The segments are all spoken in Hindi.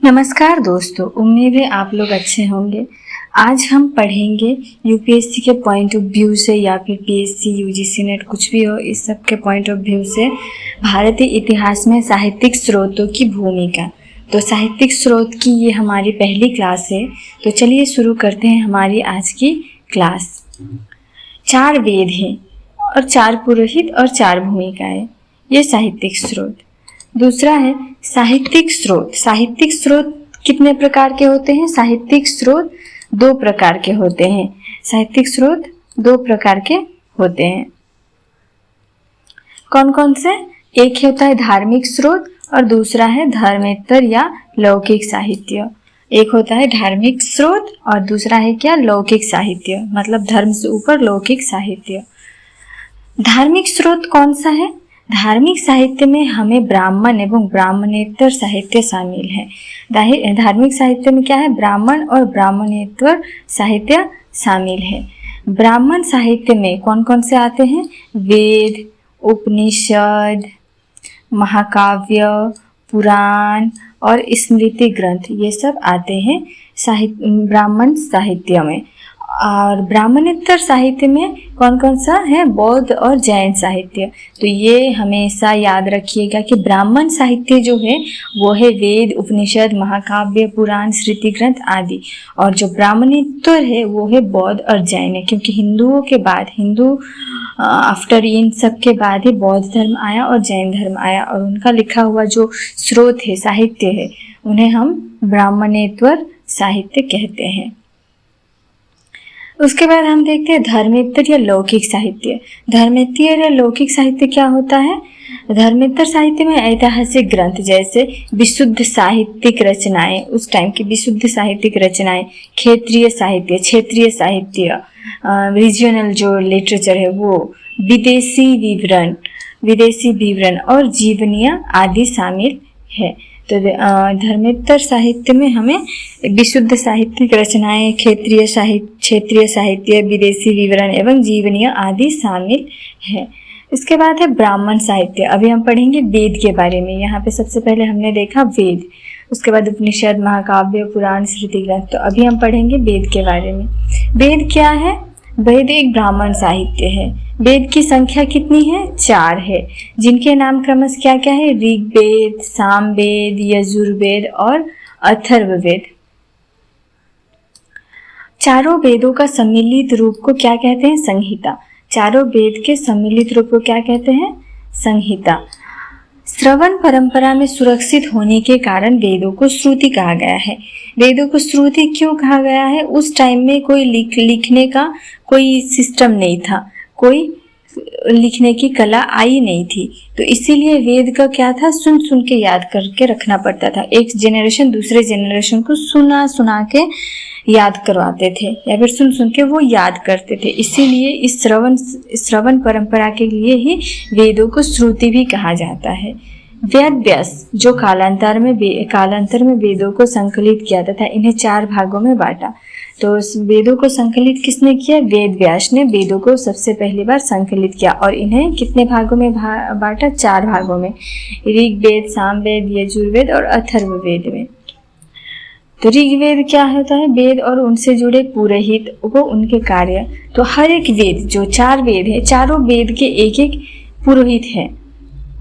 नमस्कार दोस्तों, उम्मीद है आप लोग अच्छे होंगे। आज हम पढ़ेंगे यूपीएससी के पॉइंट ऑफ व्यू से या फिर पीएससी, यूजीसी, नेट कुछ भी हो, इस सब के पॉइंट ऑफ व्यू से भारतीय इतिहास में साहित्यिक स्रोतों की भूमिका। तो साहित्यिक स्रोत की ये हमारी पहली क्लास है। तो चलिए शुरू करते हैं हमारी आज की क्लास। 4 वेद हैं और 4 पुरोहित और 4 भूमिकाएं, ये साहित्यिक स्रोत। दूसरा है साहित्यिक स्रोत। साहित्यिक स्रोत कितने प्रकार के होते हैं? साहित्यिक स्रोत 2 प्रकार के होते हैं। साहित्यिक स्रोत 2 प्रकार के होते हैं। कौन कौन से? एक होता है धार्मिक स्रोत और दूसरा है धर्मेतर या लौकिक साहित्य। एक होता है धार्मिक स्रोत और दूसरा है क्या? लौकिक साहित्य, मतलब धर्म से ऊपर लौकिक साहित्य। धार्मिक स्रोत कौन सा है? धार्मिक साहित्य में हमें ब्राह्मण एवं ब्राह्मणेतर साहित्य शामिल है। धार्मिक साहित्य में क्या है? ब्राह्मण और ब्राह्मणेतर साहित्य शामिल है। ब्राह्मण साहित्य में कौन कौन से आते हैं? वेद, उपनिषद, महाकाव्य, पुराण और स्मृति ग्रंथ, ये सब आते हैं ब्राह्मण साहित्य में। और ब्राह्मणेतर साहित्य में कौन कौन सा है? बौद्ध और जैन साहित्य। तो ये हमेशा याद रखिएगा कि ब्राह्मण साहित्य जो है वो है वेद, उपनिषद, महाकाव्य, पुराण, स्मृति ग्रंथ आदि। और जो ब्राह्मणेतर है वो है बौद्ध और जैन है, क्योंकि हिंदुओं के बाद आफ्टर इन सब के बाद ही बौद्ध धर्म आया और जैन धर्म आया, और उनका लिखा हुआ जो स्रोत है, साहित्य है, उन्हें हम ब्राह्मणेतर साहित्य कहते हैं। उसके बाद हम देखते हैं धर्मेतर या लौकिक साहित्य। धर्मेतर या लौकिक साहित्य क्या होता है? धर्मेतर साहित्य में ऐतिहासिक ग्रंथ जैसे विशुद्ध साहित्यिक रचनाएं, उस टाइम की विशुद्ध साहित्यिक रचनाएं, क्षेत्रीय साहित्य, रीजनल जो लिटरेचर है वो, विदेशी विवरण और जीवनियाँ आदि शामिल है। तो धर्मेतर साहित्य में हमें विशुद्ध साहित्यिक रचनाएं, क्षेत्रीय साहित्य, विदेशी विवरण एवं जीवनियाँ आदि शामिल है। इसके बाद है ब्राह्मण साहित्य। अभी हम पढ़ेंगे वेद के बारे में। यहाँ पे सबसे पहले हमने देखा वेद, उसके बाद उपनिषद, महाकाव्य, पुराण, स्मृति ग्रंथ। तो अभी हम पढ़ेंगे वेद के बारे में। वेद क्या है? वेद एक ब्राह्मण साहित्य है। वेद की संख्या कितनी है? 4 है, जिनके नाम क्रमश क्या क्या है? ऋग्वेद, सामवेद, यजुर्वेद और अथर्ववेद। चारों वेदों का सम्मिलित रूप को क्या कहते हैं? संहिता। चारों वेद के सम्मिलित रूप को क्या कहते हैं? संहिता। श्रवण परंपरा में सुरक्षित होने के कारण वेदों को श्रुति कहा गया है। वेदों को श्रुति क्यों कहा गया है? उस टाइम में कोई लिखने का कोई सिस्टम नहीं था, कोई लिखने की कला आई नहीं थी, तो इसीलिए वेद का क्या था? सुन सुन के याद करके रखना पड़ता था। एक जनरेशन दूसरे जनरेशन को सुना के याद करवाते थे, या फिर सुन सुन के वो याद करते थे। इसीलिए इस श्रवण परंपरा के लिए ही वेदों को श्रुति भी कहा जाता है। वेद व्यास जो कालांतर में वेदों को संकलित किया तथा इन्हें 4 भागों में बांटा। तो वेदों को संकलित किसने किया? वेद व्यास ने वेदों को सबसे पहली बार संकलित किया और इन्हें कितने भागों में बांटा? 4 भागों में, ऋग्वेद, सामवेद, यजुर्वेद और अथर्ववेद में। तो ऋग्वेद क्या होता है? वेद और उनसे जुड़े पुरोहित वो उनके कार्य। तो हर एक वेद, जो 4 वेद है, चारों वेद के एक एक पुरोहित है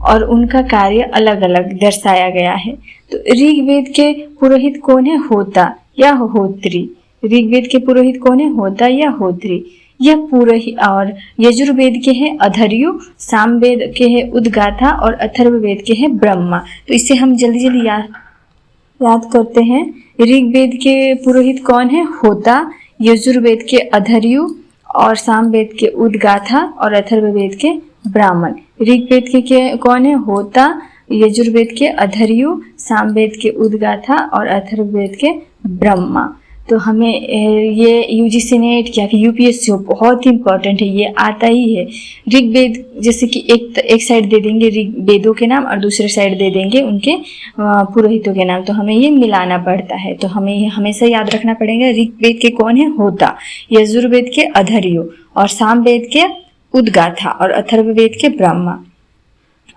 और उनका कार्य अलग अलग दर्शाया गया है। तो ऋग्वेद के पुरोहित कौन है? होता या होत्री। ऋग्वेद के पुरोहित कौन है? होता या होत्री, यह पुरोहित। और यजुर्वेद के हैं अधर्यु, सामवेद के हैं उद्गाथा और अथर्ववेद के हैं ब्रह्मा। तो इसे हम जल्दी जल्दी याद करते हैं। ऋग्वेद के पुरोहित कौन है? होता, यजुर्वेद के अधर्यु और सामवेद के उद्गाथा और अथर्ववेद के ब्राह्मण। ऋग्वेद के कौन है? होता, यजुर्वेद के अधर्यु, सामवेद के उद्गाथा और अथर्ववेद के ब्रह्मा। तो हमें ये यूजीसी नेट या फिर यूपीएससी बहुत ही इंपॉर्टेंट है, ये आता ही है। ऋग्वेद जैसे कि एक साइड दे देंगे वेदों के नाम और दूसरे साइड दे देंगे उनके पुरोहितों के नाम, तो हमें ये मिलाना पड़ता है। तो हमें हमेशा याद रखना पड़ेगा ऋग्वेद के कौन है? होता, यजुर्वेद के अधर्यु और सामवेद के उद्गाथा और अथर्ववेद के ब्रह्मा।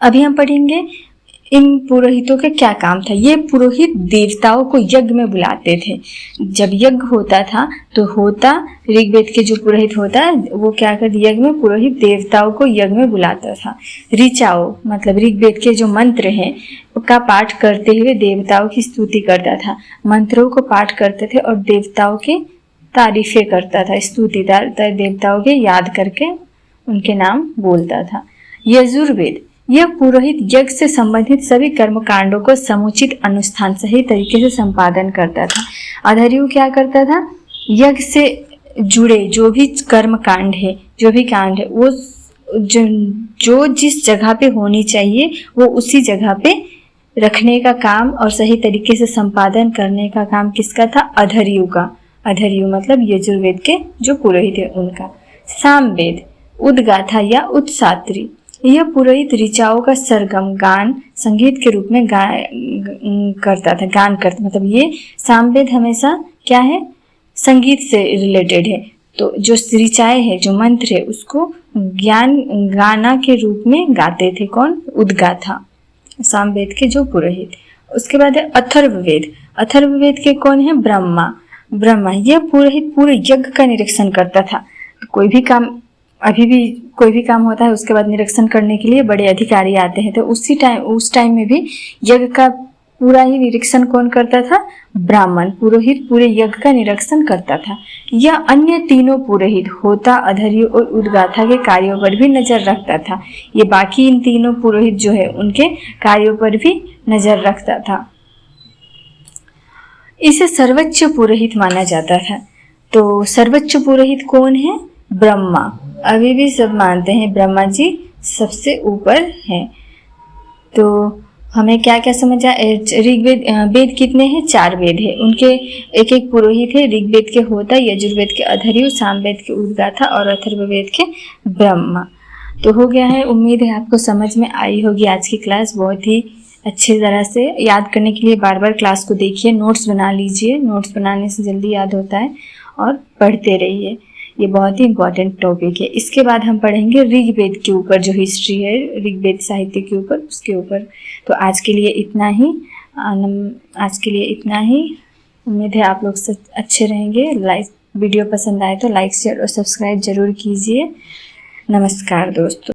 अभी हम पढ़ेंगे इन पुरोहितों के क्या काम था? ये पुरोहित देवताओं को यज्ञ में बुलाते थे। जब यज्ञ होता था तो ऋग्वेद के जो पुरोहित होता वो क्या कर यज्ञ में पुरोहित देवताओं को यज्ञ में बुलाता था। ऋचाओ मतलब ऋग्वेद के जो मंत्र हैं का पाठ करते हुए देवताओं की स्तुति करता था। मंत्रों को पाठ करते थे और देवताओं की तारीफें करता था, स्तुति देवताओं के याद करके उनके नाम बोलता था। यजुर्वेद, यह पुरोहित यज्ञ से संबंधित सभी कर्म कांडों को समुचित अनुष्ठान सही तरीके से संपादन करता था। अधर्यु क्या करता था? यज्ञ से जुड़े जो भी कर्म कांड है, जो भी कांड है, वो जो जिस जगह पे होनी चाहिए वो उसी जगह पे रखने का काम और सही तरीके से संपादन करने का काम किसका था? अधर्यु का। अधर्यु मतलब यजुर्वेद के जो पुरोहित है उनका। सामवेद, उद्गाथा या उत्सात्री, यह पुरोहित ऋचाओं का सरगम गान संगीत के रूप में करता था, गान करता। मतलब ये सामवेद हमेशा क्या है? संगीत से रिलेटेड है। तो जो ऋचाएं है, जो मंत्र है, उसको गाना के रूप में गाते थे। कौन? उद्गाथा, सामवेद के जो पुरोहित। उसके बाद है अथर्ववेद। अथर्ववेद के कौन है? ब्रह्मा। यह पुरोहित पूरे यज्ञ का निरीक्षण करता था। कोई भी काम, अभी भी कोई भी काम होता है उसके बाद निरीक्षण करने के लिए बड़े अधिकारी आते हैं, तो उस टाइम में भी यज्ञ का पूरा ही निरीक्षण कौन करता था? ब्राह्मण पुरोहित पूरे यज्ञ का निरीक्षण करता था। यह अन्य तीनों पुरोहित होता, अधर्यु और उद्गाथा के कार्यों पर भी नजर रखता था। ये बाकी इन तीनों पुरोहित जो है उनके कार्यों पर भी नजर रखता था। इसे सर्वोच्च पुरोहित माना जाता था। तो सर्वोच्च पुरोहित कौन है? ब्रह्मा। अभी भी सब मानते हैं ब्रह्मा जी सबसे ऊपर हैं। तो हमें क्या क्या समझ आया? ऋग्वेद वेद कितने हैं? 4 वेद है। उनके एक एक पुरोहित है। ऋग्वेद के होता, यजुर्वेद के अधर्यु, सामवेद के उद्गाथा और अथर्ववेद के ब्रह्मा। तो हो गया है। उम्मीद है आपको समझ में आई होगी आज की क्लास। बहुत ही अच्छी तरह से याद करने के लिए बार बार क्लास को देखिए, नोट्स बना लीजिए। नोट्स बनाने से जल्दी याद होता है और पढ़ते रहिए। ये बहुत ही इम्पोर्टेंट टॉपिक है। इसके बाद हम पढ़ेंगे ऋग्वेद के ऊपर, जो हिस्ट्री है ऋग्वेद साहित्य के ऊपर, उसके ऊपर। तो आज के लिए इतना ही। उम्मीद है आप लोग सब अच्छे रहेंगे। वीडियो पसंद आए तो लाइक, शेयर और सब्सक्राइब जरूर कीजिए। नमस्कार दोस्तों।